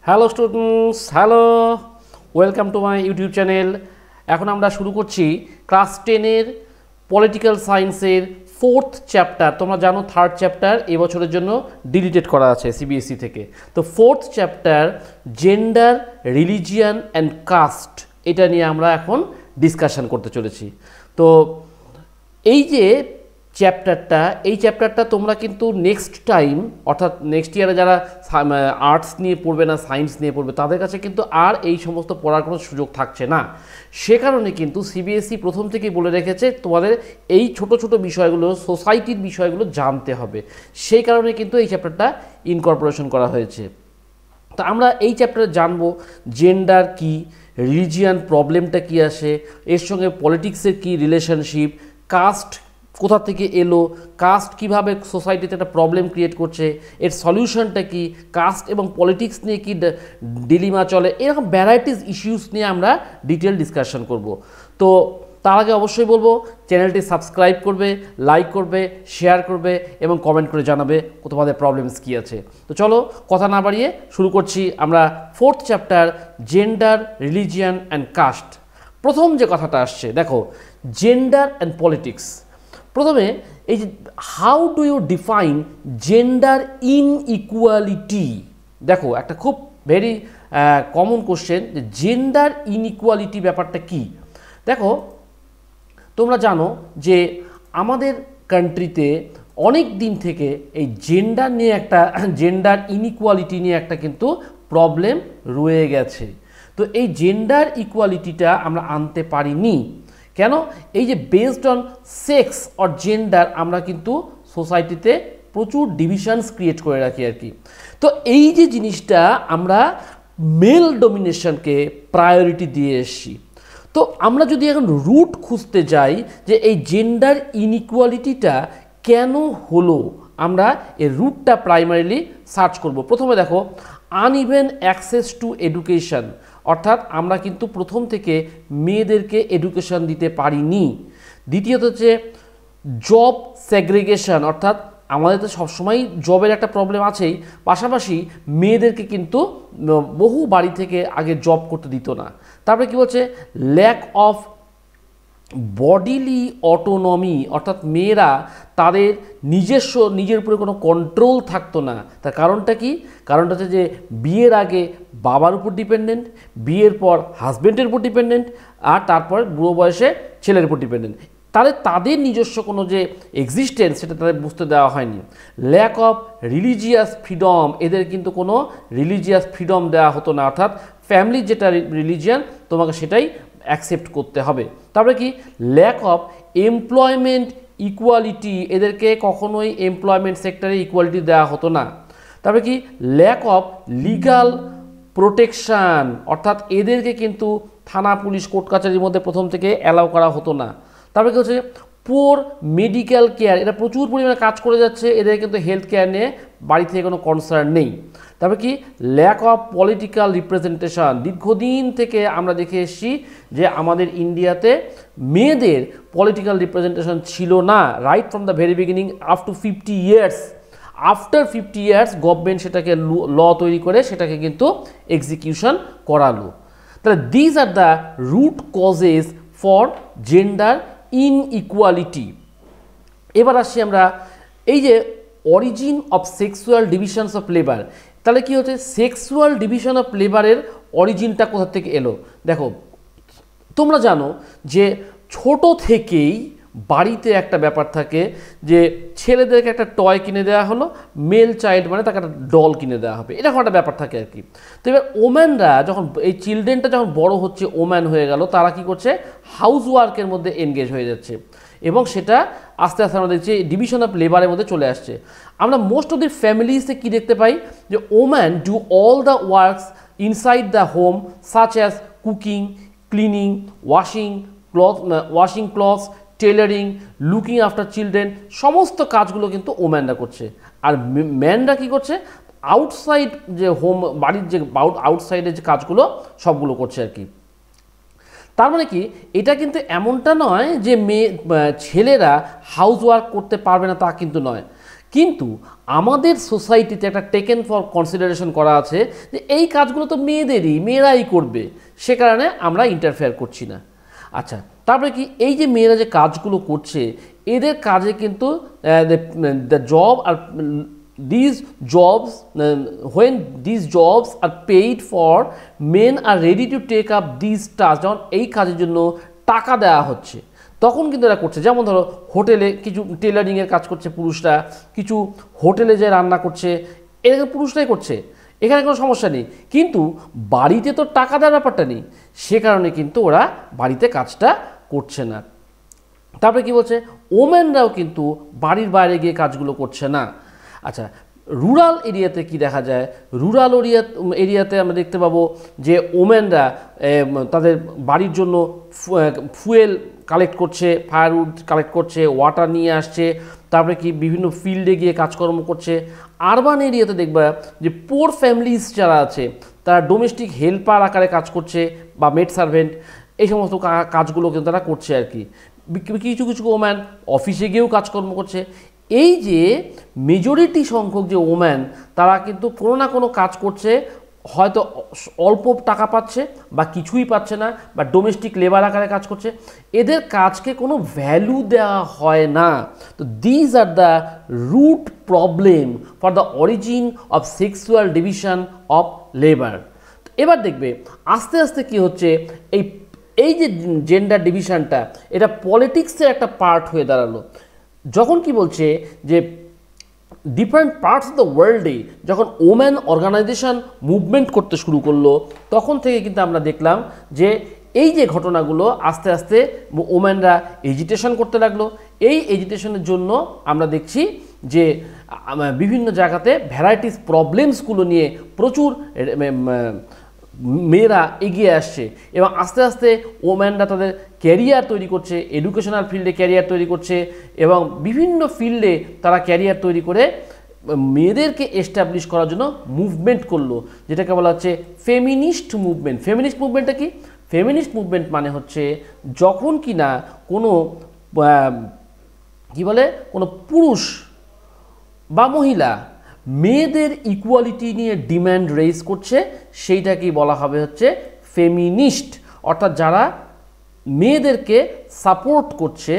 Hello students, hello, welcome to my YouTube channel. এখন আমরা শুরু করছি ক্লাস 10-এর পলিটিক্যাল সায়েন্সের 4th চ্যাপ্টার। তোমরা জানো 3rd চ্যাপ্টার এবছরের জন্য ডিলিটেড করা আছে সিবিএসই থেকে। তো 4th chapter gender, religion and caste, এটা নিয়ে আমরা এখন ডিসকাশন করতে চলেছি। তো এই যে চ্যাপ্টারটা তোমরা কিন্তু নেক্সট টাইম, অর্থাৎ নেক্সট ইয়ারে যারা আর্টস নিয়ে পড়বে না, সায়েন্স নিয়ে পড়বে, তাদের কাছে কিন্তু আর এই সমস্ত পড়ার কোনো সুযোগ থাকছে না। সে কারণে কিন্তু সিবিএসই প্রথম থেকেই বলে রেখেছে তোমাদের এই ছোট ছোট বিষয়গুলো, সোসাইটির বিষয়গুলো জানতে হবে। সেই কারণে কিন্তু এই চ্যাপ্টারটা ইনকর্পোরেশন করা হয়েছে। তো আমরা এই চ্যাপ্টারে জানবো জেন্ডার কি, রিলিজিয়ান প্রবলেমটা কি আসে, এর সঙ্গে পলিটিক্সের কি রিলেশনশিপ, কাস্ট কোথা থেকে এলো, কাস্ট কিভাবে সোসাইটিতে একটা প্রবলেম ক্রিয়েট করছে, এর সলিউশনটা কি, কাস্ট এবং পলিটিক্স নিয়ে কি ডিলিমা চলে, এরকম ভ্যারাইটিস ইস্যুস নিয়ে আমরা ডিটেল ডিসকাশন করব। তো তার আগে অবশ্যই বলবো চ্যানেলটি সাবস্ক্রাইব করবে, লাইক করবে, শেয়ার করবে এবং কমেন্ট করে জানাবে তোমাদের প্রবলেমস কী আছে। তো চলো কথা না বাড়িয়ে শুরু করছি আমরা 4th chapter gender, religion and caste. প্রথম যে কথাটা আসছে দেখো, জেন্ডার অ্যান্ড পলিটিক্স। প্রথমে এই যে how do you define gender inequality. দেখো একটা খুব ভেরি কমন কোশ্চেন, যে জেন্ডার ইনইকুয়ালিটি ব্যাপারটা কি। দেখো তোমরা জানো যে আমাদের কান্ট্রিতে অনেক দিন থেকে এই জেন্ডার নিয়ে একটা, জেন্ডার ইনইকুয়ালিটি নিয়ে একটা কিন্তু প্রবলেম রয়ে গেছে। তো এই জেন্ডার ইকুয়ালিটিটা আমরা আনতে পারিনি কেন? এই যে based on sex or gender আমরা কিন্তু সোসাইটিতে প্রচুর ডিভিশনস ক্রিয়েট করে রাখি আর কি। তো এই যে জিনিসটা আমরা মেল ডমিনেশনকে প্রায়োরিটি দিয়ে এসেছি। তো আমরা যদি এখন রুট খুঁজতে যাই যে এই জেন্ডার ইনইকুয়ালিটিটা কেন হলো, আমরা এর রুটটা প্রাইমারিলি সার্চ করব। প্রথমে দেখো আনইভেন অ্যাক্সেস টু এডুকেশন, অর্থাৎ আমরা কিন্তু প্রথম থেকে মেয়েদেরকে এডুকেশন দিতে পারিনি। দ্বিতীয়ত হচ্ছে জব সেগ্রিগেশন, অর্থাৎ আমাদের তো সবসময় জবের একটা প্রবলেম আছেই, পাশাপাশি মেয়েদেরকে কিন্তু বহু বাড়ি থেকে আগে জব করতে দিত না। তারপরে কি বলছে, ল্যাক অফ বডিলি অটোনমি, অর্থাৎ মেয়েরা তাদের নিজের উপরে কোনো কন্ট্রোল থাকতো না। তার কারণটা কি? কারণটা হচ্ছে যে বিয়ের আগে বাবার উপর ডিপেন্ডেন্ট, বিয়ের পর হাজব্যান্ডের উপর ডিপেন্ডেন্ট, আর তারপর বুড়ো বয়সে ছেলের উপর ডিপেন্ডেন্ট। তাহলে তাদের নিজস্ব কোনো যে এক্সিস্টেন্স সেটা তাদের বুঝতে দেওয়া হয়নি। ল্যাক অফ রিলিজিয়াস ফ্রিডম, এদের কিন্তু কোনো রিলিজিয়াস ফ্রিডম দেওয়া হতো না, অর্থাৎ ফ্যামিলির যেটা রিলিজিয়ান তোমাকে সেটাই অ্যাকসেপ্ট করতে হবে। তারপরে কি, ল্যাক অফ এমপ্লয়মেন্ট ইকুয়ালিটি, এদেরকে কখনোই এমপ্লয়মেন্ট সেক্টরে ইকুয়ালিটি দেওয়া হতো না। তারপরে কি, ল্যাক অফ লিগাল প্রোটেকশান, অর্থাৎ এদেরকে কিন্তু থানা, পুলিশ, কোর্ট কাছারির মধ্যে প্রথম থেকে অ্যালাউ করা হতো না। তারপরে কি হচ্ছে, পুয়ার মেডিকেল কেয়ার, এরা প্রচুর পরিমাণে কাজ করে যাচ্ছে, এদের কিন্তু হেলথ কেয়ার নিয়ে বাড়ি থেকে কোনো কনসার্ন নেই। তারপরে কি, ল্যাক অফ পলিটিক্যাল রিপ্রেজেন্টেশন, দীর্ঘদিন থেকে আমরা দেখে এসেছি যে আমাদের ইন্ডিয়াতে মেয়েদের পলিটিক্যাল রিপ্রেজেন্টেশন ছিল না, right from the very beginning up to 50 years. After 50 years government সেটাকে ল তৈরি করে সেটাকে কিন্তু এক্সিকিউশন করালো। তাহলে these are the root causes for gender inequality. এবার আসছি আমরা এই যে origin of sexual divisions of labour. তাহলে কি হচ্ছে, সেক্সুয়াল ডিভিশন অফ লেবারের অরিজিনটা কোথা থেকে এলো? দেখো তোমরা জানো যে ছোট থেকেই বাড়িতে একটা ব্যাপার থাকে যে ছেলেদেরকে একটা টয় কিনে দেওয়া হলো, মেল চাইল্ড মানে তাকে একটা ডল কিনে দেওয়া হবে, এরকম একটা ব্যাপার থাকে আর কি। তো এবার ওম্যানরা যখন, এই চিলড্রেনটা যখন বড় হচ্ছে, ওম্যান হয়ে গেল, তারা কি করছে, হাউস ওয়ার্কের মধ্যে এনগেজ হয়ে যাচ্ছে এবং সেটা আস্তে আস্তে আমরা দেখছি ডিভিশন অফ লেবারের মধ্যে চলে আসছে। আমরা মোস্ট অফ দি ফ্যামিলিজে কী দেখতে পাই, যে woman do all the works inside the home such as cooking, cleaning, washing clothes, tailoring, looking after children, সমস্ত কাজগুলো কিন্তু ওম্যানরা করছে। আর ম্যানরা কী করছে, আউটসাইড যে হোম, বাড়ির যে আউটসাইডের যে কাজগুলো সবগুলো করছে আর কি। তার মানে কি, এটা কিন্তু এমনটা নয় যে ছেলেরা হাউস ওয়ার্ক করতে পারবে না, তা কিন্তু নয়। কিন্তু আমাদের সোসাইটিতে একটা টেকেন ফর কনসিডারেশন করা আছে যে এই কাজগুলো তো মেয়েরাই করবে, সে কারণে আমরা ইন্টারফেয়ার করছি না। আচ্ছা, তারপরে কি এই যে মেয়েরা যে কাজগুলো করছে এদের কাজে কিন্তু দ্য জব আর these jobs when these jobs are paid for, men are ready to take up these tasks, যেমন এই কাজের জন্য টাকা দেওয়া হচ্ছে তখন কিন্তু এরা করছে। যেমন ধরো হোটেলে কিছু টেলারিংয়ের কাজ করছে পুরুষরা, কিছু হোটেলে যে রান্না করছে এরা পুরুষরাই করছে, এখানে কোনো সমস্যা নেই। কিন্তু বাড়িতে তো টাকা দেওয়ার ব্যাপারটা নেই, সে কারণে কিন্তু ওরা বাড়িতে কাজটা করছে না। তারপরে কি বলছে, ওমেনরাও কিন্তু বাড়ির বাইরে গিয়ে কাজগুলো করছে না। আচ্ছা, রুরাল এরিয়াতে কি দেখা যায়, রুরাল এরিয়াতে আমরা দেখতে পাবো যে ওমেনরা তাদের বাড়ির জন্য ফুয়েল কালেক্ট করছে, ফায়ারউড কালেক্ট করছে, ওয়াটার নিয়ে আসছে, তারপরে কি বিভিন্ন ফিল্ডে গিয়ে কাজকর্ম করছে। আরবান এরিয়াতে দেখবা যে পোর ফ্যামিলিজ যারা আছে তারা ডোমেস্টিক হেল্পার আকারে কাজ করছে বা মেড সার্ভেন্ট, এই সমস্ত কাজগুলো কিন্তু তারা করছে আর কি। কিছু কিছু ওম্যান অফিসে গিয়েও কাজকর্ম করছে। এই যে মেজরিটি সংখ্যক যে ওম্যান তারা কিন্তু কোনো না কোনো কাজ করছে, হয়তো অল্প টাকা পাচ্ছে বা কিছুই পাচ্ছে না, বা ডোমেস্টিক লেবার আকারে কাজ করছে, এদের কাজকে কোনো ভ্যালু দেওয়া হয় না। তো these are the root problem for the origin of sexual division of labour. এবার দেখবে আস্তে আস্তে কি হচ্ছে, এই যে জেন্ডার ডিভিশনটা এটা পলিটিক্সের একটা পার্ট হয়ে দাঁড়ালো। যখন কি বলছে যে ডিফারেন্ট পার্টস অফ দ্য ওয়ার্ল্ডে যখন ওম্যান অর্গানাইজেশন মুভমেন্ট করতে শুরু করলো, তখন থেকে কিন্তু আমরা দেখলাম যে এই যে ঘটনাগুলো আস্তে আস্তে ওম্যানরা এজিটেশন করতে লাগলো। এই এজিটেশনের জন্য আমরা দেখছি যে বিভিন্ন জায়গাতে ভ্যারাইটিস প্রবলেমসগুলো নিয়ে প্রচুর মেয়েরা এগিয়ে আসছে, এবং আস্তে আস্তে ওম্যানরা তাদের ক্যারিয়ার তৈরি করছে, এডুকেশনাল ফিল্ডে ক্যারিয়ার তৈরি করছে, এবং বিভিন্ন ফিল্ডে তারা ক্যারিয়ার তৈরি করে মেয়েদেরকে এস্টাবলিশ করার জন্য মুভমেন্ট করলো, যেটাকে বলা হচ্ছে ফেমিনিস্ট মুভমেন্ট। ফেমিনিস্ট মুভমেন্টটা কি? ফেমিনিস্ট মুভমেন্ট মানে হচ্ছে যখন কি না কোনো কি বলে কোনো পুরুষ বা মহিলা মেয়েদের ইকুয়ালিটি নিয়ে ডিম্যান্ড রেজ করছে, সেইটাকেই বলা হবে হচ্ছে ফেমিনিস্ট। অর্থাৎ যারা মেয়েদেরকে সাপোর্ট করছে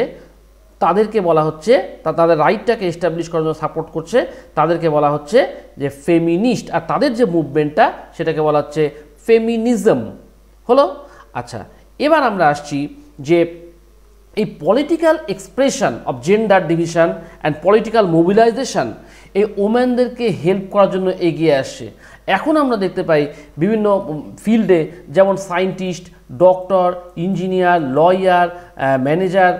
তাদেরকে বলা হচ্ছে, তাদের রাইটটাকে এস্টাবলিশ করার জন্য সাপোর্ট করছে, তাদেরকে বলা হচ্ছে যে ফেমিনিস্ট। আর তাদের যে মুভমেন্টটা সেটাকে বলা হচ্ছে ফেমিনিজম। হলো? আচ্ছা, এবার আমরা আসছি যে এই political expression of gender division and political mobilization এই ওম্যানদেরকে হেল্প করার জন্য এগিয়ে আসছে। এখন আমরা দেখতে পাই বিভিন্ন ফিল্ডে, যেমন scientist, doctor, engineer, lawyer, manager,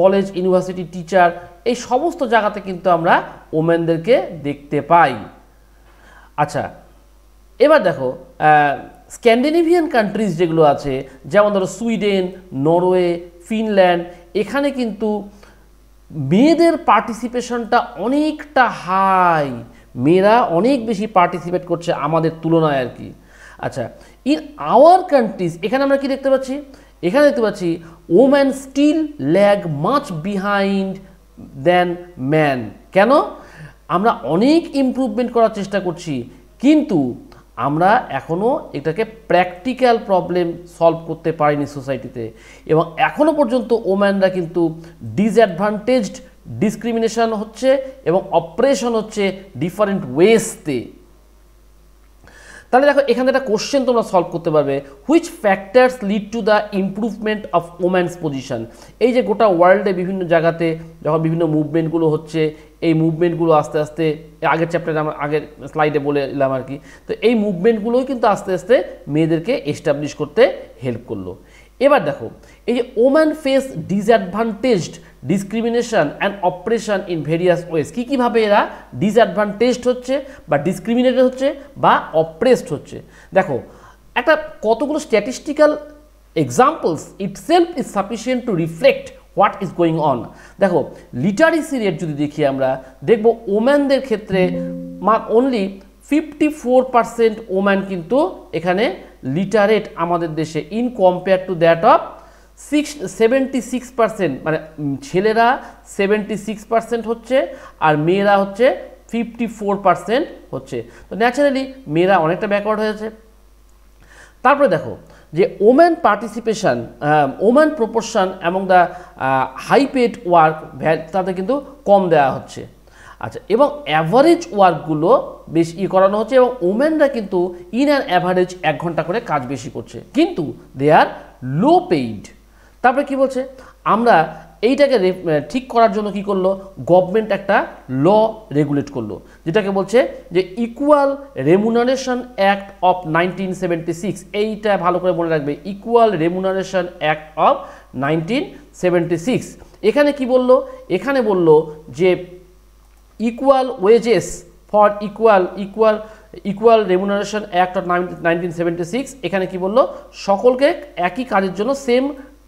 college university teacher, এই সমস্ত জায়গাতে কিন্তু আমরা ওম্যানদেরকে দেখতে পাই। আচ্ছা, এবার দেখো স্ক্যান্ডিনেভিয়ান কান্ট্রিজ যেগুলো আছে, যেমন ধরো সুইডেন, নরওয়ে, ফিনল্যান্ড, এখানে কিন্তু মেয়েদের পার্টিসিপেশনটা অনেকটা হাই, মেয়েরা অনেক বেশি পার্টিসিপেট করছে আমাদের তুলনায় আর কি। আচ্ছা, ইন আওয়ার কান্ট্রিজ এখানে আমরা কি দেখতে পাচ্ছি? এখানে দেখতে পাচ্ছি woman still lag much behind than man. কেন? আমরা অনেক ইমপ্রুভমেন্ট করার চেষ্টা করছি, কিন্তু আমরা এখনও এটাকে প্র্যাকটিক্যাল প্রবলেম সলভ করতে পারিনি সোসাইটিতে, এবং এখনও পর্যন্ত ওম্যানরা কিন্তু ডিসঅ্যাডভান্টেজড, ডিসক্রিমিনেশন হচ্ছে এবং অপারেশন হচ্ছে ডিফারেন্ট ওয়েজতে। তাহলে দেখো এখানে একটা কোশ্চেন তোমরা সলভ করতে পারবে, which factors lead to the improvement of woman's position. এই যে গোটা ওয়ার্ল্ডে বিভিন্ন জায়গাতে যখন বিভিন্ন মুভমেন্টগুলো হচ্ছে, এই মুভমেন্টগুলো আস্তে আস্তে আগের চ্যাপ্টারে আমরা আগের স্লাইডে বলে দিলাম আর কি, তো এই মুভমেন্টগুলোই কিন্তু আস্তে আস্তে মেয়েদেরকে এস্টাবলিশ করতে হেল্প করলো। এবার দেখো এই যে woman face disadvantaged, discrimination and operation in various ways, কীভাবে এরা ডিসঅ্যাডভান্টেজড হচ্ছে বা ডিসক্রিমিনেটেড হচ্ছে বা অপ্রেসড হচ্ছে। দেখো একটা কতগুলো statistical examples itself is sufficient two reflect what is going on. দেখো লিটারেসি রেট যদি দেখি আমরা দেখব ওম্যানদের ক্ষেত্রে অনলি 54% ওম্যান কিন্তু এখানে লিটারেট আমাদের দেশে, in compare to that of 76%, মানে ছেলেরা 76% হচ্ছে আর মেয়েরা হচ্ছে 54% হচ্ছে। তো ন্যাচারালি মেয়েরা অনেকটা ব্যাকওয়ার্ড হয়েছে। তারপরে দেখো যে woman participation, woman proportion among the high paid work তাতে কিন্তু কম দেওয়া হচ্ছে। আচ্ছা, এবং অ্যাভারেজ ওয়ার্কগুলো বেশি করানো হচ্ছে এবং ওমেনরা কিন্তু ইন অ্যান অ্যাভারেজ 1 ঘন্টা করে কাজ বেশি করছে, কিন্তু দে আর লো পেইড। তারপরে কি বলছে, আমরা এইটাকে ঠিক করার জন্য কি করলো, গভর্নমেন্ট একটা ল রেগুলেট করলো, যেটাকে বলছে যে ইকুয়াল রেমুনারেশন অ্যাক্ট অফ 1976। এইটা ভালো করে মনে রাখবে, ইকুয়াল রেমুনারেশন অ্যাক্ট অফ 1976। এখানে কি বললো, এখানে বললো যে equal wages for equal remuneration act of 1976। এখানে কি বললো, সকলকে একই কাজের জন্য সেম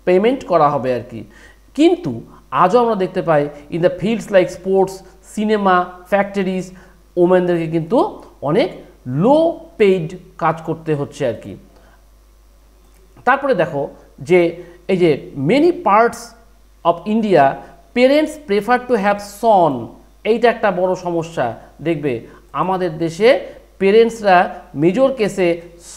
পেমেন্ট করা হবে আর কি। কিন্তু আজও আমরা দেখতে পাই in the fields like sports, cinema, factories ওমেনদেরকে কিন্তু অনেক লো পেইড কাজ করতে হচ্ছে আর কি। তারপরে দেখো যে এই যে many parts of India parents prefer to have son, এইটা একটা বড় সমস্যা। দেখবে আমাদের দেশে পেরেন্টসরা মেজর কেসে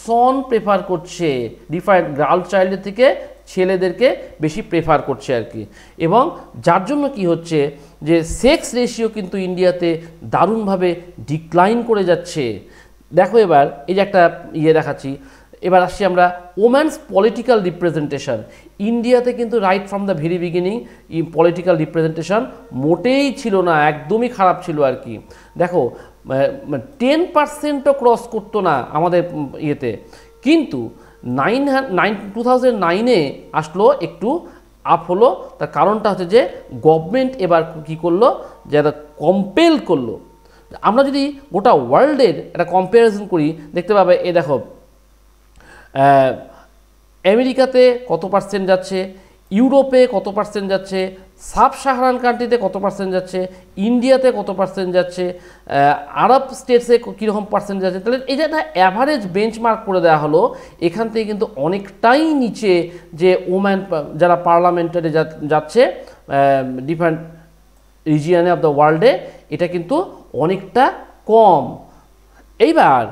সন প্রেফার করছে, ডিফারেন্ট গার্ল চাইল্ডের থেকে ছেলেদেরকে বেশি প্রেফার করছে আর কি। এবং যার জন্য কি হচ্ছে যে সেক্স রেশিও কিন্তু ইন্ডিয়াতে দারুণভাবে ডিক্লাইন করে যাচ্ছে। দেখো এবার এই যে একটা দেখাচ্ছি, এবার আসছি আমরা ওম্যানস পলিটিক্যাল রিপ্রেজেন্টেশন। ইন্ডিয়াতে কিন্তু right from the very beginning political representation মোটেই ছিল না, একদমই খারাপ ছিল আর কি। দেখো 10%ও ক্রস করতো না আমাদের ইয়েতে, কিন্তু 2009-এ আসলো একটু আপ হলো। তার কারণটা হচ্ছে যে গভর্নমেন্ট এবার কি করলো, যে এটা কম্পেল করলো। আমরা যদি গোটা ওয়ার্ল্ডের একটা কম্প্যারিজন করি দেখতে পাবে, এ দেখো আমেরিকাতে কত পার্সেন্ট যাচ্ছে, ইউরোপে কত পার্সেন্ট যাচ্ছে, সাব সাহারান কান্ট্রিতে কত পার্সেন্ট যাচ্ছে, ইন্ডিয়াতে কত পার্সেন্ট যাচ্ছে, আরব স্টেটসে কীরকম পার্সেন্ট যাচ্ছে। তাহলে এই যে একটা অ্যাভারেজ বেঞ্চমার্ক করে দেওয়া হলো, এখান থেকে কিন্তু অনেকটাই নিচে যে ওম্যান যারা পার্লামেন্টারে যাচ্ছে ডিফারেন্ট রিজিয়নে অফ দ্য ওয়ার্ল্ডে, এটা কিন্তু অনেকটা কম। এইবার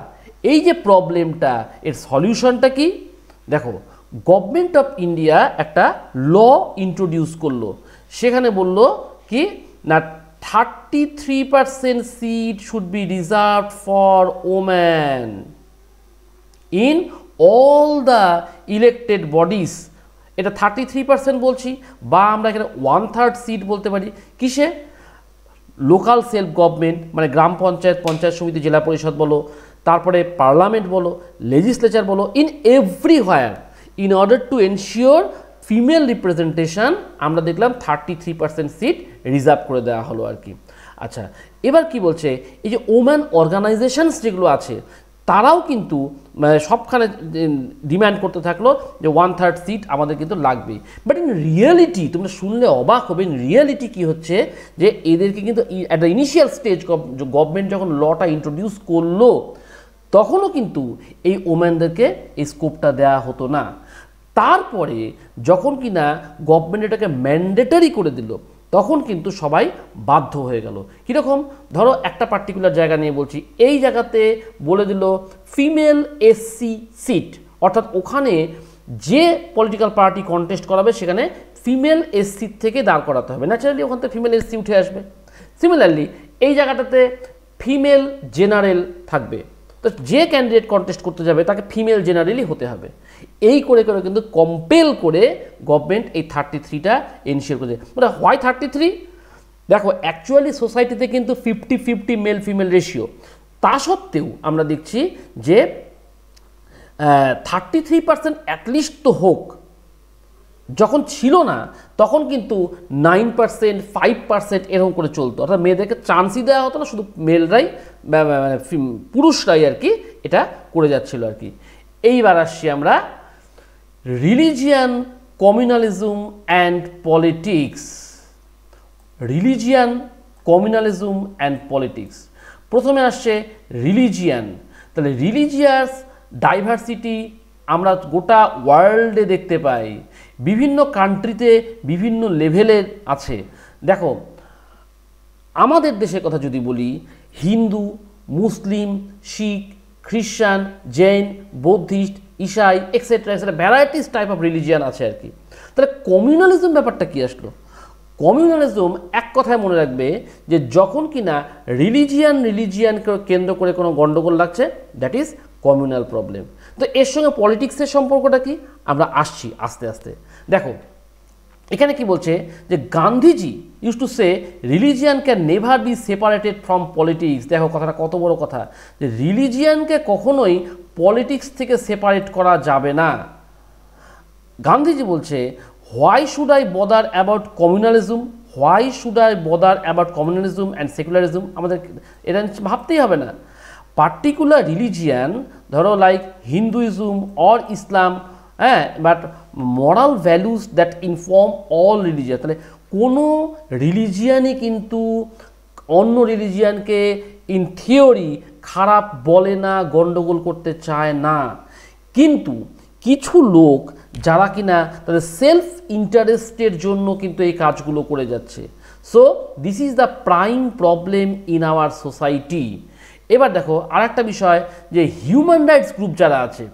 এই যে প্রবলেমটা, এর সলিউশনটা কি? দেখো গভর্নমেন্ট অফ ইন্ডিয়া একটা ল ইন্ট্রোডিউস করলো, সেখানে বলল কি না 33% seat should be reserved for woman in all the elected bodies. এটা 33% বলছি, বা আমরা এখানে 1/3 সিট বলতে পারি। কিসে? লোকাল সেলফ গভর্নমেন্ট, মানে গ্রাম পঞ্চায়েত, পঞ্চায়েত সমিতি, জেলা পরিষদ বলো, তারপরে পার্লামেন্ট বলো, লেজিসলেচার বলো, in everywhere in order to ensure female representation আমরা দেখলাম 33% সিট রিজার্ভ করে দেওয়া হলো আর কি। আচ্ছা, এবার কি বলছে, এই যে ওম্যান অর্গানাইজেশনস যেগুলো আছে তারাও কিন্তু সবখানে ডিম্যান্ড করতে থাকলো যে 1/3 সিট আমাদের কিন্তু লাগবেই। বাট ইন রিয়েলিটি তোমরা শুনলে অবাক হবে, ইন রিয়েলিটি কী হচ্ছে যে এদেরকে কিন্তু at the initial stage government যখন লটা ইন্ট্রোডিউস করলো তখনও কিন্তু এই ওম্যানদেরকে এই স্কোপটা দেওয়া হতো না। তারপরে যখন কিনা গভর্নমেন্ট এটাকে ম্যান্ডেটরি করে দিল তখন কিন্তু সবাই বাধ্য হয়ে গেল। কীরকম? ধরো একটা পার্টিকুলার জায়গা নিয়ে বলছি, এই জায়গাতে বলে দিল ফিমেল এসসি সিট, অর্থাৎ ওখানে যে পলিটিক্যাল পার্টি কন্টেস্ট করাবে সেখানে ফিমেল এসসি থেকে দাঁড় করাতে হবে, ন্যাচারালি ওখান থেকে ফিমেল এসসি উঠে আসবে। সিমিলারলি এই জায়গাটাতে ফিমেল জেনারেল থাকবে, তো যে ক্যান্ডিডেট কন্টেস্ট করতে যাবে তাকে ফিমেল জেনারেলই হতে হবে। এই করে করে কিন্তু কম্পেল করে গভর্নমেন্ট এই 33টা এনশিওর করেছে। মানে হোয়াই 33? দেখো অ্যাকচুয়ালি সোসাইটিতে কিন্তু 50-50 মেল ফিমেল রেশিও, তা সত্ত্বেও আমরা দেখছি যে 33% অ্যাটলিস্ট তো হোক। যখন ছিল না তখন কিন্তু 9%, 5% এরকম করে চলতো, অর্থাৎ মেয়েদেরকে চান্সই দেওয়া হতো না, শুধু মেলরাই পুরুষরাই আর কি এটা করে যাচ্ছিল আর কি। এইবার আসছি আমরা religion, communalism and politics. Religion, communalism and politics. প্রথমে আসছে রিলিজিয়ান। তাহলে রিলিজিয়াস ডাইভার্সিটি আমরা গোটা ওয়ার্ল্ডে দেখতে পাই, বিভিন্ন কান্ট্রিতে বিভিন্ন লেভেলের আছে। দেখো আমাদের দেশের কথা যদি বলি, হিন্দু, মুসলিম, শিখ, খ্রিস্টান, জৈন, বৌদ্ধিস্ট, ঈসাই etcetera etcetera varieties type of religion আছে আর কি। তাহলে কমিউনালিজম ব্যাপারটা কি আসলো? কমিউনালিজম এক কথায় মনে রাখবে যে যখন কিনা রিলিজিয়ানকে কেন্দ্র করে কোনো গণ্ডগোল লাগছে, দ্যাট ইজ কমিউনাল প্রবলেম। তো এর সঙ্গে পলিটিক্সের সম্পর্কটা কি আমরা আসছি আস্তে আস্তে। দেখো এখানে কি বলছে যে Gandhiji use to say religion can never be separated from politics. দেখো কথাটা কত বড় কথা, যে রিলিজিয়ানকে কখনোই পলিটিক্স থেকে সেপারেট করা যাবে না। গান্ধীজি বলছে why should I bother about communalism, why should I bother about communalism and secularism. আমাদের এটা ভাবতেই হবে না। পার্টিকুলার রিলিজিয়ান ধরো লাইক হিন্দুইজম অর ইসলাম, হ্যাঁ, but moral values that inform all religion. তাহলে কোনো রিলিজিয়ানই কিন্তু অন্য রিলিজিয়ানকে ইন থিওরি খারাপ বলে না, গণ্ডগোল করতে চায় না। কিন্তু কিছু লোক যারা কিনা তাদের সেলফ ইন্টারেস্টের জন্য কিন্তু এই কাজগুলো করে যাচ্ছে। So this is the prime problem in our society. এবার দেখো আর একটা বিষয়, যে হিউম্যান রাইটস গ্রুপ যারা আছে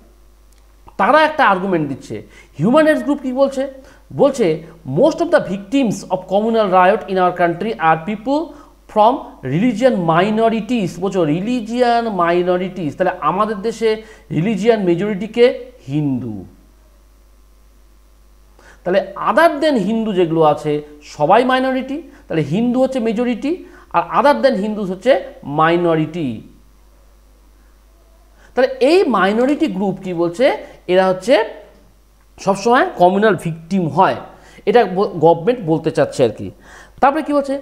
তারা একটা আর্গুমেন্ট দিচ্ছে। হিউম্যান রাইটস গ্রুপ কি বলছে? বলছে most of the victims of communal riot in our country are people from religion minorities. বলছো রিলিজিয়ান মাইনরিটিস, তাহলে আমাদের দেশে রিলিজিয়ান মেজরিটিকে হিন্দু, তাহলে আদার দেন হিন্দু যেগুলো আছে সবাই মাইনরিটি। তাহলে হিন্দু হচ্ছে মেজরিটি আর আদার দেন হিন্দু হচ্ছে মাইনরিটি। তাহলে এই মাইনরিটি গ্রুপ কি বলছে, এরা হচ্ছে সবসময় কমিউনাল ভিকটিম হয়, এটা গভর্নমেন্ট বলতে চাচ্ছে আর কি। তারপরে কি বলছে,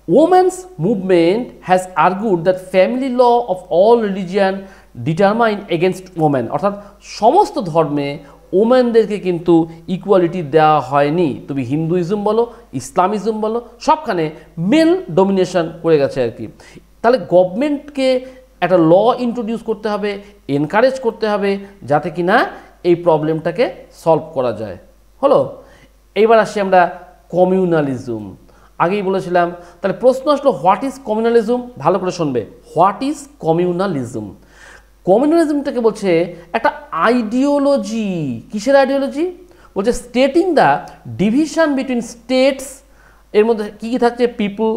women's movement has argued that family law of all religion determine against women. অর্থাৎ সমস্ত ধর্মে ওমেনদেরকে কিন্তু ইকুয়ালিটি দেওয়া হয়নি। তুমি হিন্দুইজম বলো, ইসলামিজম বলো, সবখানে মেল ডমিনেশন করে গেছে আর কি। তাহলে গভর্নমেন্টকে একটা ল ইন্ট্রোডিউস করতে হবে, এনকারেজ করতে হবে, যাতে কি না এই প্রবলেমটাকে সলভ করা যায়। হলো, এইবার আসছি আমরা কমিউনালিজম। আগেই বলেছিলাম, তাহলে প্রশ্ন আসলো হোয়াট ইজ কমিউনালিজম? ভালো করে শুনবে, হোয়াট ইজ কমিউনালিজম? কমিউনালিজমটাকে বলছে একটা আইডিওলজি। কিসের আইডিওলজি? বলছে stating the division between states, এর মধ্যে কী কী থাকছে, people,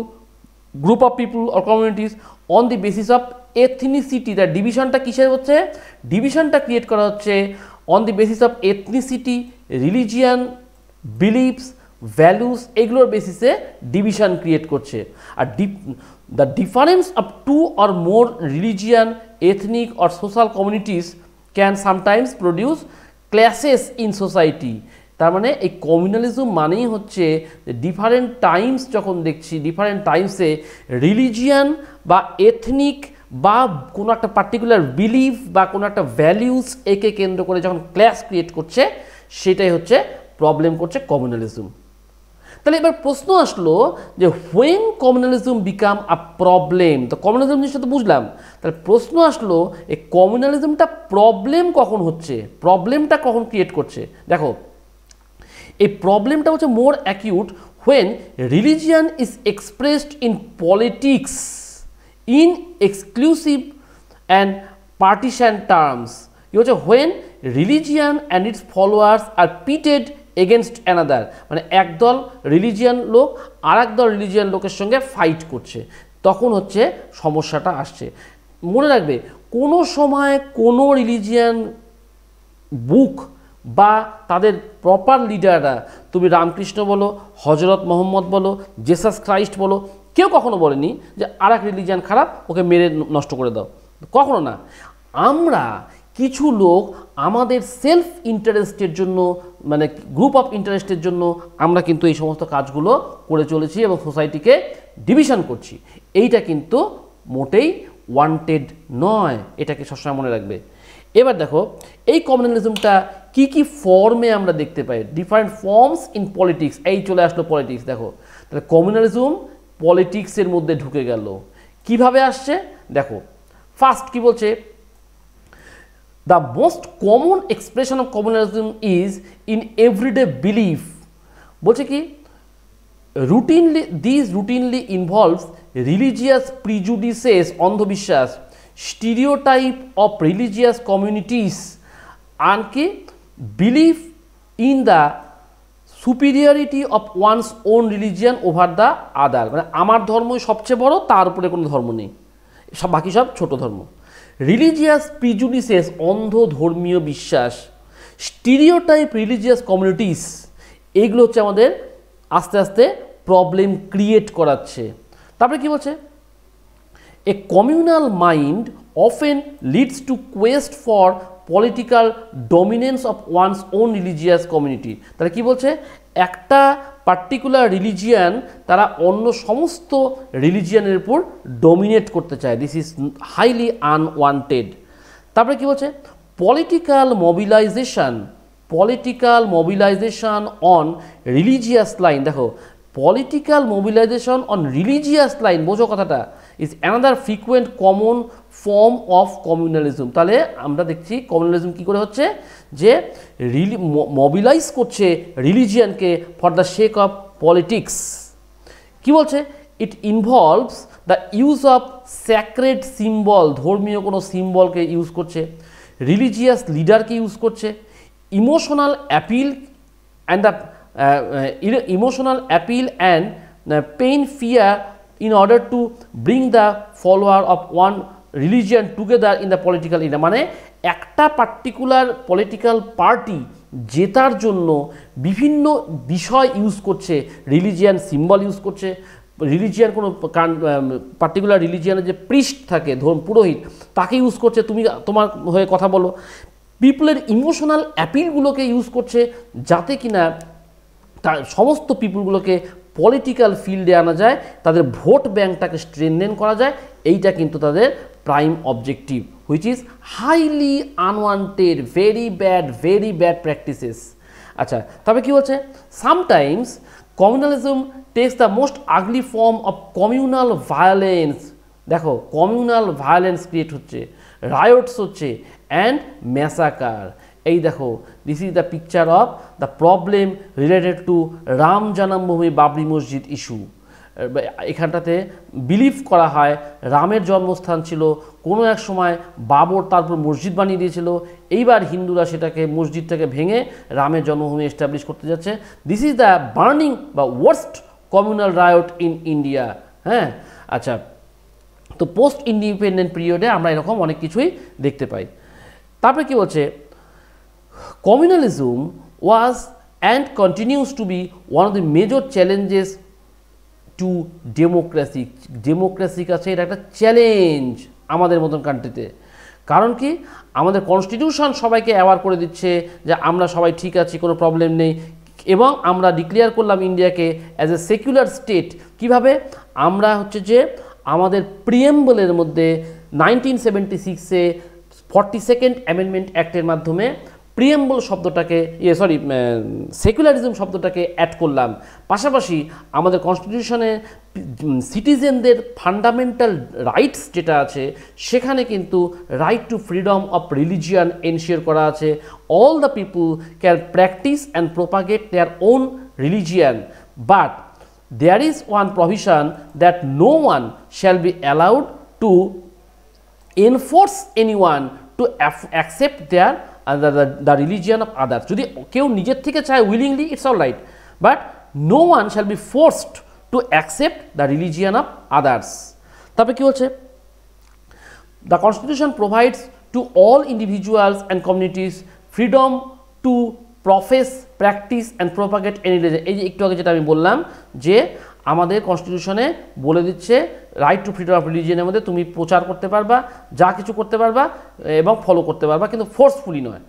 group of people or communities on the basis of ethnicity. তার ডিভিশনটা কিসের হচ্ছে? ডিভিশনটা ক্রিয়েট করা হচ্ছে on the basis of ethnicity, religion, beliefs, values, এগুলোর বেসিসে ডিভিশন ক্রিয়েট করছে। আর the difference of two or more religion, ethnic or social communities can sometimes produce classes in society. তার মানে এই কমিউনালিজম মানেই হচ্ছে ডিফারেন্ট টাইমস, যখন দেখছি ডিফারেন্ট টাইমসে রিলিজিয়ান বা এথনিক বা কোনো একটা পার্টিকুলার বিলিফ বা কোনো একটা ভ্যালিউস একে কেন্দ্র করে যখন ক্লাস ক্রিয়েট করছে, সেটাই হচ্ছে প্রবলেম করছে কমিউনালিজম। তাহলে এবার প্রশ্ন আসলো যে when communalism become a problem. তো কমিউনালিজম জিনিসটা তো বুঝলাম, তাহলে প্রশ্ন আসলো এই কমিউনালিজমটা প্রবলেম কখন হচ্ছে, প্রবলেমটা কখন ক্রিয়েট করছে? দেখো এই প্রবলেমটা হচ্ছে more acute when religion is expressed in politics in exclusive and partisan terms. কি হচ্ছে, when religion and its followers are pitted against another, মানে একদল রিলিজিয়ান লোক আর একদল রিলিজিয়ান লোকের সঙ্গে ফাইট করছে, তখন হচ্ছে সমস্যাটা আসছে। মনে রাখবে, কোনো সময় কোনো রিলিজিয়ান বুক বা তাদের প্রপার লিডাররা, তুমি রামকৃষ্ণ বলো, হজরত মোহাম্মদ বলো, জেসাস ক্রাইস্ট বলো, কেউ কখনো বলেনি যে আর এক রিলিজিয়ান খারাপ, ওকে মেরে নষ্ট করে দাও, কখনো না। আমরা কিছু লোক আমাদের সেলফ ইন্টারেস্টের জন্য, মানে গ্রুপ অফ ইন্টারেস্টের জন্য আমরা কিন্তু এই সমস্ত কাজগুলো করে চলেছি এবং সোসাইটিকে ডিভিশন করছি। এইটা কিন্তু মোটেই ওয়ান্টেড নয়, এটাকে সবসময় মনে রাখবে। এবার দেখো এই কমিউনালিজমটা কি কি ফর্মে আমরা দেখতে পাই, ডিফারেন্ট ফর্মস ইন পলিটিক্স। এই চলে আসলো পলিটিক্স। দেখো তাহলে কমিউনালিজম পলিটিক্সের মধ্যে ঢুকে গেল। কিভাবে আসছে দেখো, ফার্স্ট কি বলছে, the most common expression of communalism is in everyday belief. বলছে কি routinely involves religious prejudices, অন্ধবিশ্বাস, stereotype of religious communities, and কি believe in the superiority of one's own religion over the other. মানে আমার ধর্মই সবচেয়ে বড়, তার উপরে কোনো ধর্ম নেই, সব বাকি সব ছোট ধর্ম। রিলিজিয়াস প্রিজুডিসেস, অন্ধ ধর্মীয় বিশ্বাস, স্টিরিওটাইপ রিলিজিয়াস কমিউনিটিস, এইগুলো হচ্ছে আমাদের আস্তে আস্তে প্রবলেম ক্রিয়েট করাচ্ছে। তারপরে কি বলছে, a communal mind often leads to quest for political dominance of one's own religious community. তাহলে কি বলছে, একটা পার্টিকুলার রিলিজিয়ান তারা অন্য সমস্ত রিলিজিয়ানের উপর ডমিনেট করতে চায়। This is highly unwanted. তারপরে কি বলছে, political mobilisation on religious line. দেখো, political mobilisation on religious line, বোঝো কথাটা, is another frequent common form of communalism. তাহলে আমরা দেখছি কমিউনালিজম কী করে হচ্ছে, যে মোবিলাইজ করছে রিলিজিয়ানকে for the sake of politics. কি বলছে, it involves the use of sacred symbol, ধর্মীয় কোনো সিম্বলকে ইউজ করছে, রিলিজিয়াস লিডারকে ইউজ করছে, emotional appeal and the pain fear in order to bring the follower of one religion together in the political arena। মানে একটা পার্টিকুলার পলিটিক্যাল পার্টি জেতার জন্য বিভিন্ন বিষয় ইউজ করছে, রিলিজিয়ান সিম্বল ইউজ করছে, রিলিজিয়ান কোনো পার্টিকুলার রিলিজিয়ানের যে প্রিস্ট থাকে, পুরোহিত, তাকে ইউজ করছে, তুমি তোমার হয়ে কথা বলো। পিপলের ইমোশনাল অ্যাপিলগুলোকে ইউজ করছে যাতে কিনা তার সমস্ত পিপুলগুলোকে পলিটিক্যাল ফিল্ডে আনা যায়, তাদের ভোট ব্যাঙ্কটাকে স্ট্রেনথেন করা যায়। এইটা কিন্তু তাদের prime objective, which is highly unwanted, very bad practices. আচ্ছা, তবে কি বলছে, sometimes communalism text the most ugly form of communal violence. দেখো, কমিউনাল ভায়োলেন্স ক্রিয়েট হচ্ছে, রায়োটস হচ্ছে, অ্যান্ড ম্যাসাকার। এই দেখো, this is the picture of the problem related to Ram জন্মভূমি বাবরি মসজিদ ইস্যু। এখানটাতে বিলিভ করা হয় রামের জন্মস্থান ছিল, কোনো এক সময় বাবর তারপর মসজিদ বানিয়ে দিয়েছিল, এইবার হিন্দুরা সেটাকে মসজিদটাকে ভেঙে রামের জন্মভূমি এস্টাবলিশ করতে যাচ্ছে। দিস ইজ দ্য বার্নিং বা worst communal riot in India. হ্যাঁ, আচ্ছা, তো পোস্ট ইন্ডিপেন্ডেন্ট পিরিয়ডে আমরা এরকম অনেক কিছুই দেখতে পাই। তারপরে কি বলছে, communalism was and continues to be one of the major challenges to democracy. ডেমোক্রেসির কাছে এটা একটা চ্যালেঞ্জ আমাদের মতন কান্ট্রিতে। কারণ কি, আমাদের কনস্টিটিউশন সবাইকে অ্যাওয়ার করে দিচ্ছে যে আমরা সবাই ঠিক আছি, কোনো প্রবলেম নেই, এবং আমরা ডিক্লেয়ার করলাম ইন্ডিয়াকে অ্যাজ এ সেকুলার স্টেট। কিভাবে, আমরা হচ্ছে যে আমাদের প্রিএম্বলের মধ্যে 1976-এ 42nd অ্যামেন্ডমেন্ট অ্যাক্টের মাধ্যমে প্রিএম্বল শব্দটাকে সেকুলারিজম শব্দটাকে অ্যাড করলাম। পাশাপাশি আমাদের কনস্টিটিউশনে সিটিজেনদের ফান্ডামেন্টাল রাইটস যেটা আছে, সেখানে কিন্তু right to freedom of religion ensure করা আছে। All the people can practise and propagate their own religion, but there is one provision that no one shall be allowed to enforce anyone to accept their the religion of others। যদি কেউ নিজের থেকে চায় willingly, it's all right, but no one shall be forced to accept the religion of others. তারপরে কি হচ্ছে, the constitution provides two all individuals and communities freedom to profess, practise and propagate any religion. এই যে একটু আগে যেটা আমি বললাম, যে আমাদের কনস্টিটিউশনে বলে দিচ্ছে রাইট টু ফ্রিডম অফ রিলিজিয়নের মধ্যে তুমি প্রচার করতে পারবা, যা কিছু করতে পারবা এবং ফলো করতে পারবা, কিন্তু ফোর্সফুলি নয়।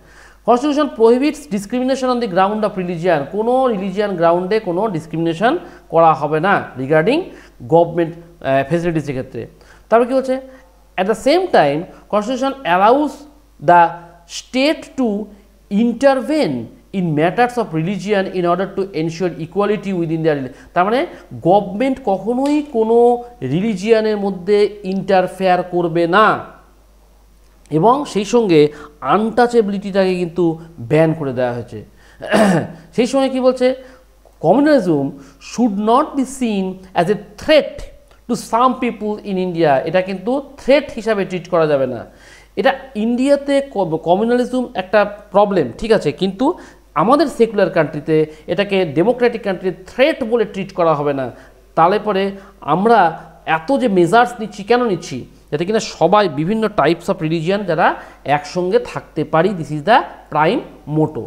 Constitution prohibits discrimination on the ground of religion. কোনো রিলিজিয়ান গ্রাউন্ডে কোনো ডিসক্রিমিনেশন করা হবে না রিগার্ডিং গভর্নমেন্ট ফেসিলিটিসের ক্ষেত্রে। তারপর কী হচ্ছে, at the same time constitution allows the state to intervene in matters of religion in order to ensure equality within there. তার মানে গভর্নমেন্ট কখনোই কোনো রিলিজিয়ানের মধ্যে ইন্টারফেয়ার করবে না। এবং সেই সঙ্গে আনটাচেবিলিটিটাকে কিন্তু ব্যান করে দেওয়া হয়েছে। সেই সঙ্গে কি বলছে, communalism should not be seen as a threat to some people in India. এটা কিন্তু থ্রেট হিসাবে ট্রিট করা যাবে না। এটা ইন্ডিয়াতে কমিউনালিজম একটা প্রবলেম, ঠিক আছে, কিন্তু আমাদের সেকুলার কান্ট্রিতে এটাকে ডেমোক্রেটিক কান্ট্রিতে থ্রেট বলে ট্রিট করা হবে না। তাহলে পরে আমরা এত যে মেজার্স নিচ্ছি কেন নিচ্ছি, যাতে কিনা সবাই বিভিন্ন টাইপস অফ রিলিজিয়ান যারা একসঙ্গে থাকতে পারি, this is the prime motto.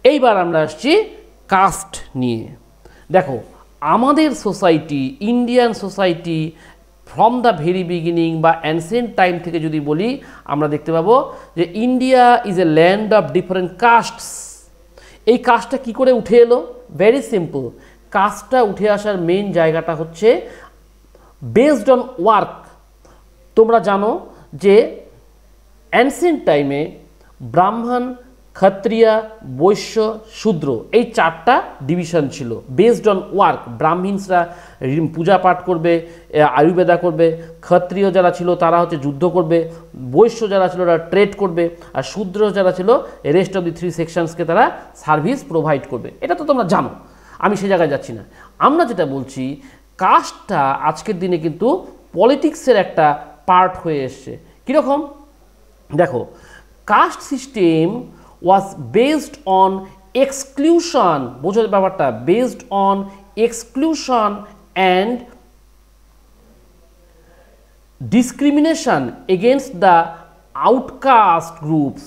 এইবার আমরা আসছি কাস্ট নিয়ে। দেখো আমাদের society, Indian society from the very beginning বা অ্যানসিয়েন্ট টাইম থেকে যদি বলি, আমরা দেখতে পাবো যে India is a land of different castes. এই কাস্টটা কী করে উঠে এলো? Very simple. কাস্টটা উঠে আসার মেইন জায়গাটা হচ্ছে বেসড অন ওয়ার্ক। তোমরা জানো যে অ্যানসিয়েন্ট টাইমে ব্রাহ্মণ, ক্ষত্রিয়, বৈশ্য, শূদ্র এই চারটা ডিভিশন ছিল বেসড অন ওয়ার্ক। ব্রাহ্মিনসরা পূজা পাঠ করবে, আয়ুর্বেদা করবে, ক্ষত্রিয় যারা ছিল তারা হচ্ছে যুদ্ধ করবে, বৈশ্য যারা ছিল তারা ট্রেড করবে, আর শূদ্র যারা ছিল রেস্ট অফ দি 3 সেকশনসকে তারা সার্ভিস প্রোভাইড করবে। এটা তো তোমরা জানো, আমি সে জায়গায় যাচ্ছি না। আমরা যেটা বলছি, কাস্টটা আজকের দিনে কিন্তু পলিটিক্সের একটা পার্ট হয়ে এসছে। কীরকম? দেখো, caste system was based on exclusion. বোঝো ব্যাপারটা, based on exclusion and discrimination against the outcast groups.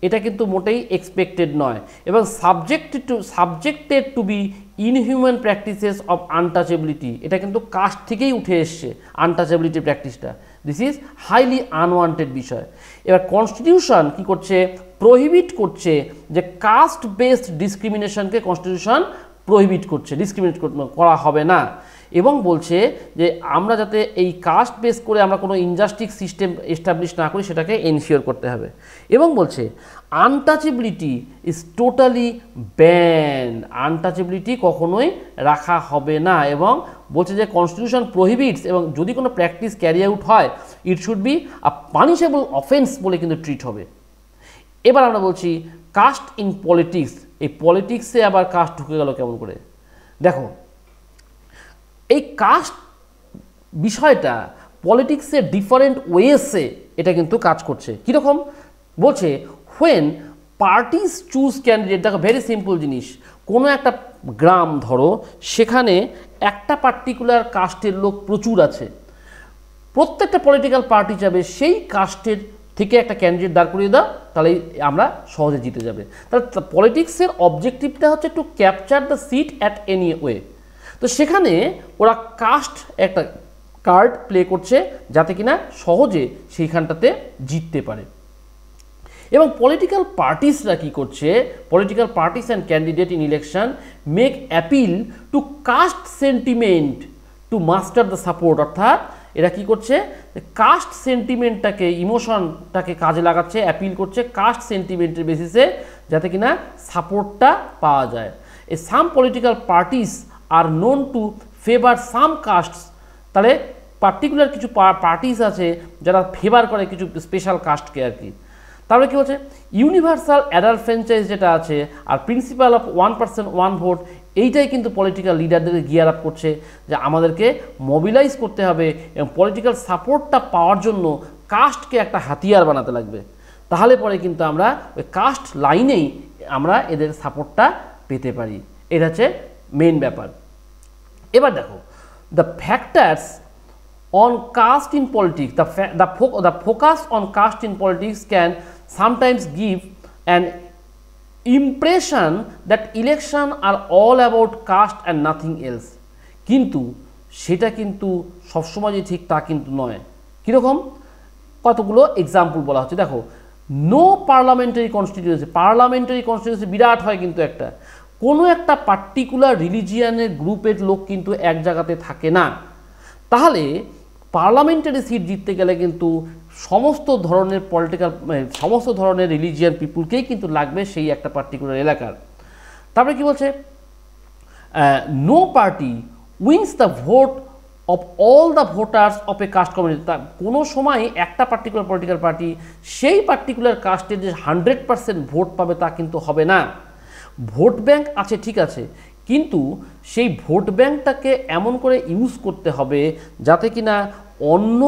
এটা কিন্তু মোটেই এক্সপেক্টেড নয়, এবং subjected to be inhuman practices of untouchability. এটা কিন্তু কাস্ট থেকেই উঠে এসছে আনটাচেবিলিটি প্র্যাকটিসটা। দিস ইজ হাইলি আনওয়ান্টেড বিষয়। এবার কনস্টিটিউশন কি করছে? প্রহিবিট করছে যে কাস্ট বেসড ডিসক্রিমিনেশনকে কনস্টিটিউশন প্রহিবিট করছে, ডিসক্রিমিনেট করা হবে না, এবং বলছে যে আমরা যাতে এই কাস্ট বেস করে আমরা কোনো ইনজাস্টিস সিস্টেম এস্টাবলিশ না করি সেটাকে এনশিওর করতে হবে। এবং বলছে untouchability is totally ban. Untouchability কখনোই রাখা হবে না, এবং বলছে যে কনস্টিটিউশন প্রহিবিটস, এবং যদি কোনো প্র্যাকটিস ক্যারি আউট হয় it should be a punishable offence বলে কিন্তু ট্রিট হবে। এবার আমরা বলছি কাস্ট ইন পলিটিক্স। এই পলিটিক্সে আবার কাস্ট ঢুকে গেল কেমন করে? দেখো, এই কাস্ট বিষয়টা পলিটিক্সের ডিফারেন্ট ওয়েসে এটা কিন্তু কাজ করছে। কীরকম? বলছে হোয়েন পার্টিস চুজ ক্যান্ডিডেট। দেখো ভেরি সিম্পল জিনিস, কোনো একটা গ্রাম ধরো, সেখানে একটা পার্টিকুলার কাস্টের লোক প্রচুর আছে, প্রত্যেকটা পলিটিক্যাল পার্টি চাবে সেই কাস্টের থেকে একটা ক্যান্ডিডেট দাঁড় করিয়ে দাও, তাহলে আমরা সহজে জিতে যাবে। তাহলে পলিটিক্সের অবজেক্টিভটা হচ্ছে to capture the seat at any way. তো সেখানে ওরা কাস্ট একটা কার্ড প্লে করছে যাতে কিনা সহজে সেইখানটাতে জিততে পারে। এবং পলিটিক্যাল পার্টিসরা কী করছে? Political parties and candidate in election make appeal two caste sentiment two master the support. অর্থাৎ এরা কী করছে? কাস্ট সেন্টিমেন্টটাকে, ইমোশনটাকে কাজে লাগাচ্ছে, অ্যাপিল করছে কাস্ট সেন্টিমেন্টের বেসিসে, যাতে কিনা সাপোর্টটা পাওয়া যায়। A some political parties are known to favour some castes. তাহলে পার্টিকুলার কিছু পার্টিস আছে যারা ফেভার করে কিছু স্পেশাল কাস্টকে আর কি। তারপরে কী হচ্ছে? ইউনিভার্সাল অ্যাডাল্ট ফ্র্যাঞ্চাইজ যেটা আছে, আর প্রিন্সিপাল অফ 1% 1 ভোট, এইটাই কিন্তু পলিটিক্যাল লিডারদেরকে গিয়ার আপ করছে যে আমাদেরকে মোবিলাইজ করতে হবে, এবং পলিটিক্যাল সাপোর্টটা পাওয়ার জন্য কাস্টকে একটা হাতিয়ার বানাতে লাগবে। তাহলে পরে কিন্তু আমরা ওই কাস্ট লাইনেই আমরা এদের সাপোর্টটা পেতে পারি। এটা হচ্ছে মেইন ব্যাপার। এবার দেখো, the factors on caste in politics, the focus on caste in politics can sometimes give an impression that election are all about caste and nothing else. কিন্তু সেটা কিন্তু সবসময় যে ঠিক তা কিন্তু নয়। কীরকম? কতগুলো এক্সাম্পল বলা হচ্ছে। দেখো, নো পার্লামেন্টারি কনস্টিটিউয়েন্সি বিরাট হয় কিন্তু একটা, কোনো একটা পার্টিকুলার রিলিজিয়ানের গ্রুপের লোক কিন্তু এক জায়গাতে থাকে না। তাহলে পার্লামেন্টারি সিট জিততে গেলে কিন্তু সমস্ত ধরনের রিলিজিয়ান পিপুলকেই কিন্তু লাগবে সেই একটা পার্টিকুলার এলাকার। তারপরে কি বলছে? No party wins the vote of all the voters of a caste community. তা কোনো সময় একটা পার্টিকুলার পলিটিক্যাল পার্টি সেই পার্টিকুলার কাস্টের যে 100% ভোট পাবে তা কিন্তু হবে না। ভোট ব্যাংক আছে ঠিক আছে, কিন্তু সেই ভোট ব্যাংকটাকে এমন করে ইউজ করতে হবে যাতে কিনা অন্য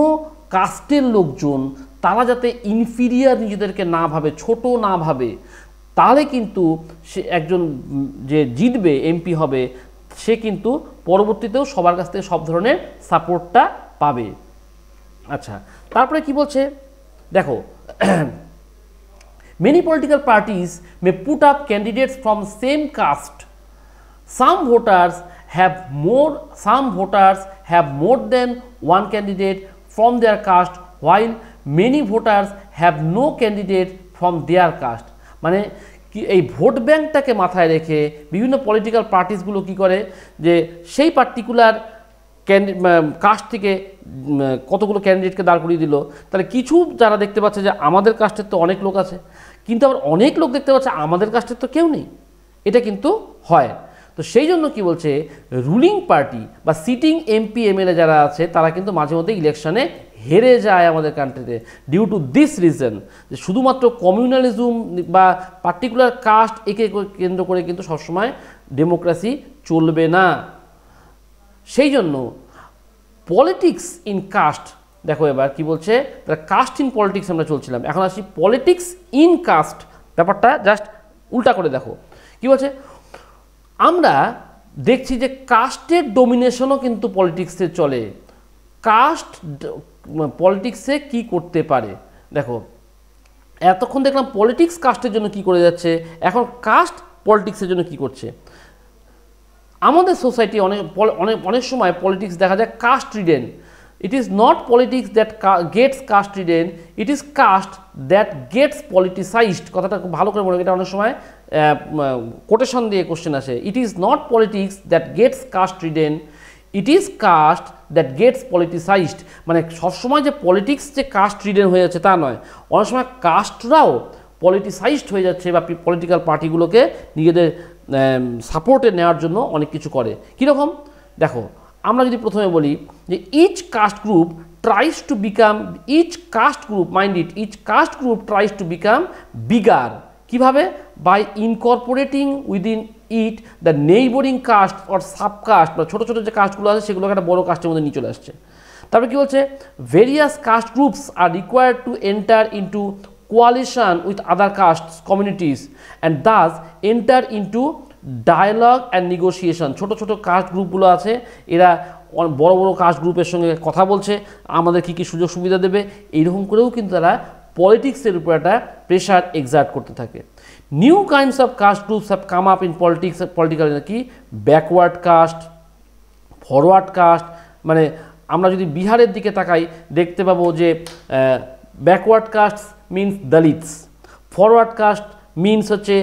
কাস্টের লোকজন তারা যাতে ইনফিরিয়ার নিজেদেরকে না ভাবে, ছোট না ভাবে, তাহলে কিন্তু সে একজন যে জিতবে এমপি হবে সে কিন্তু পরবর্তীতেও সবার কাছ থেকে সব ধরনের সাপোর্টটা পাবে। আচ্ছা, তারপরে কি বলছে দেখো, many political parties may put up candidates from same caste. Some voters have more than one candidate from their caste, while many voters have no candidate from their caste. মানে কি এই ভোট ব্যাংকটাকে মাথায় রেখে বিভিন্ন পলিটিক্যাল পার্টিসগুলো কি করে যে সেই পার্টিকুলার কাস্ট থেকে কতগুলো ক্যান্ডিডেটকে দাঁড় করিয়ে দিল। তাহলে কিছু যারা দেখতে পাচ্ছে যে আমাদের কাস্টের তো অনেক লোক আছে, কিন্তু আবার অনেক লোক দেখতে পাচ্ছে আমাদের কাস্টের তো কেউ নেই, এটা কিন্তু হয়। তো সেই জন্য কি বলছে, রুলিং পার্টি বা সিটিং এমপি এমএলএ যারা আছে তারা কিন্তু মাঝে মধ্যে ইলেকশনে হেরে যায় আমাদের কান্ট্রিতে ডিউ টু দিস রিজন, যে শুধুমাত্র কমিউনালিজম বা পার্টিকুলার কাস্ট একে কেন্দ্র করে কিন্তু সবসময় ডেমোক্রেসি চলবে না। সেই জন্য পলিটিক্স ইন কাস্ট, দেখো এবার কি বলছে, তাহলে কাস্ট ইন পলিটিক্স আমরা চলছিলাম, এখন আসি পলিটিক্স ইন কাস্ট, ব্যাপারটা জাস্ট উল্টা করে দেখো কি বলছে। আমরা দেখছি যে কাস্টের ডোমিনেশনও কিন্তু পলিটিক্সে চলে। কাস্ট পলিটিক্সে কি করতে পারে দেখো, এতক্ষণ দেখলাম পলিটিক্স কাস্টের জন্য কি করে যাচ্ছে, এখন কাস্ট পলিটিক্সের জন্য কি করছে। আমাদের সোসাইটি অনেক সময় পলিটিক্স দেখা যায় caste ridden. It is not politics that gets caste ridden, it is caste that gets politicised. কথাটা খুব ভালো করে মনে, এটা অনেক সময় কোটেশন দিয়ে কোশ্চেন আসে। It is not politics that gets caste ridden, it is caste that gets politicised. মানে সবসময় যে পলিটিক্স যে কাস্ট রিডেন হয়ে যাচ্ছে তা নয়, অনেক সময় কাস্টরাও পলিটিসাইজড হয়ে যাচ্ছে বা পলিটিক্যাল পার্টিগুলোকে নিজেদের সাপোর্টে নেওয়ার জন্য অনেক কিছু করে। কীরকম দেখো, আমরা যদি প্রথমে বলি যে each caste group tries to become, each caste group, mind it, each caste group tries to become bigger. কীভাবে? By incorporating within it the neighbouring caste or subcaste, বা ছোটো ছোটো যে কাস্টগুলো আছে সেগুলোকে একটা বড়ো কাস্টের মধ্যে নিয়ে চলে আসছে। তারপরে কী বলছে, various caste groups are required to enter into coalition with other castes communities and thus enter into dialogue and negotiation। ছোট ছোট কাস্ট গ্রুপগুলো আছে, এরা বড় বড় কাস্ট গ্রুপের সঙ্গে কথা বলছে, আমাদের কী কী সুযোগ সুবিধা দেবে, এইরকম করেও কিন্তু তারা পলিটিক্সের উপর একটা প্রেশার এক্সার্ট করতে থাকে। New kinds of caste groups have come up in politics, political কি ব্যাকওয়ার্ড কাস্ট, ফরওয়ার্ড কাস্ট। মানে আমরা যদি বিহারের দিকে তাকাই দেখতে পাবো যে backward caste means Dalits, forward caste means হচ্ছে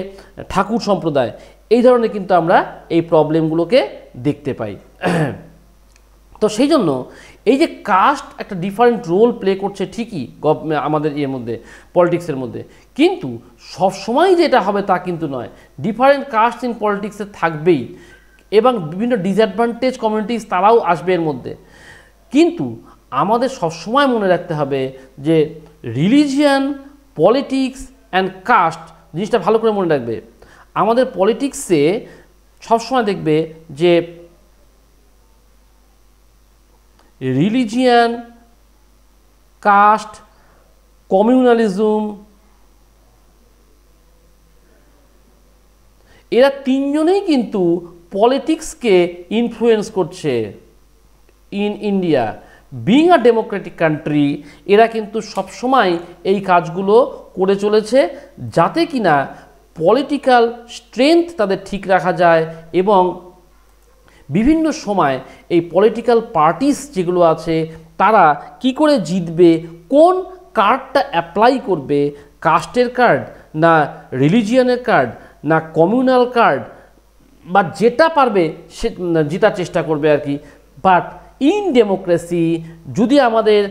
ঠাকুর সম্প্রদায়। এই ধরনের কিন্তু আমরা এই প্রবলেমগুলোকে দেখতে পাই। তো সেই জন্য এই যে কাস্ট একটা ডিফারেন্ট রোল প্লে করছে ঠিকই আমাদের ইয়ের মধ্যে, পলিটিক্সের মধ্যে, কিন্তু সবসময় যে এটা হবে তা কিন্তু নয়। ডিফারেন্ট কাস্ট ইন পলিটিক্সে থাকবেই এবং বিভিন্ন ডিসঅ্যাডভান্টেজ কমিউনিটিস তারাও আসবে এর মধ্যে। কিন্তু আমাদের সবসময় মনে রাখতে হবে যে রিলিজিয়ান, পলিটিক্স অ্যান্ড কাস্ট জিনিসটা ভালো করে মনে রাখবে। আমাদের পলিটিক্সে সবসময় দেখবে যে রিলিজিয়ান, কাস্ট, কমিউনালিজম, এরা তিনজনেই কিন্তু পলিটিক্সকে ইনফ্লুয়েন্স করছে in India. Being a Democratic country, এরা কিন্তু সবসময় এই কাজগুলো করে চলেছে যাতে কিনা পলিটিক্যাল স্ট্রেংথ তাদের ঠিক রাখা যায় এবং বিভিন্ন সময় এই পলিটিক্যাল পার্টিস যেগুলো আছে তারা কি করে জিতবে, কোন কার্ডটা অ্যাপ্লাই করবে, কাস্টের কার্ড না রিলিজিয়ানের কার্ড না কমিউনাল কার্ড, বা যেটা পারবে সে জেতার চেষ্টা করবে আর কি। বাট ইন ডেমোক্রেসি যদি আমাদের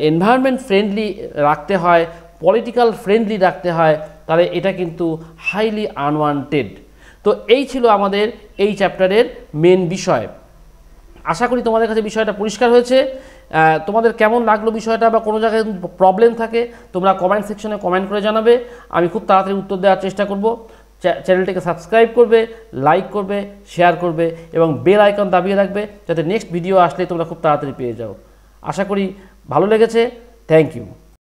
এনভায়রনমেন্ট ফ্রেন্ডলি রাখতে হয়, পলিটিক্যাল ফ্রেন্ডলি রাখতে হয়, তাহলে এটা কিন্তু হাইলি আনওয়ান্টেড। তো এই ছিল আমাদের এই চ্যাপ্টারের মেন বিষয়। আশা করি তোমাদের কাছে বিষয়টা পরিষ্কার হয়েছে। তোমাদের কেমন লাগলো বিষয়টা বা কোনো জায়গায় প্রবলেম থাকে তোমরা কমেন্ট সেকশনে কমেন্ট করে জানাবে, আমি খুব তাড়াতাড়ি উত্তর দেওয়ার চেষ্টা করব। চ্যানেলটিকে সাবস্ক্রাইব করবে, লাইক করবে, শেয়ার করবে এবং বেল আইকন দাবিয়ে রাখবে যাতে নেক্সট ভিডিও আসলে তোমরা খুব তাড়াতাড়ি পেয়ে যাও। আশা করি ভালো লেগেছে। Thank you.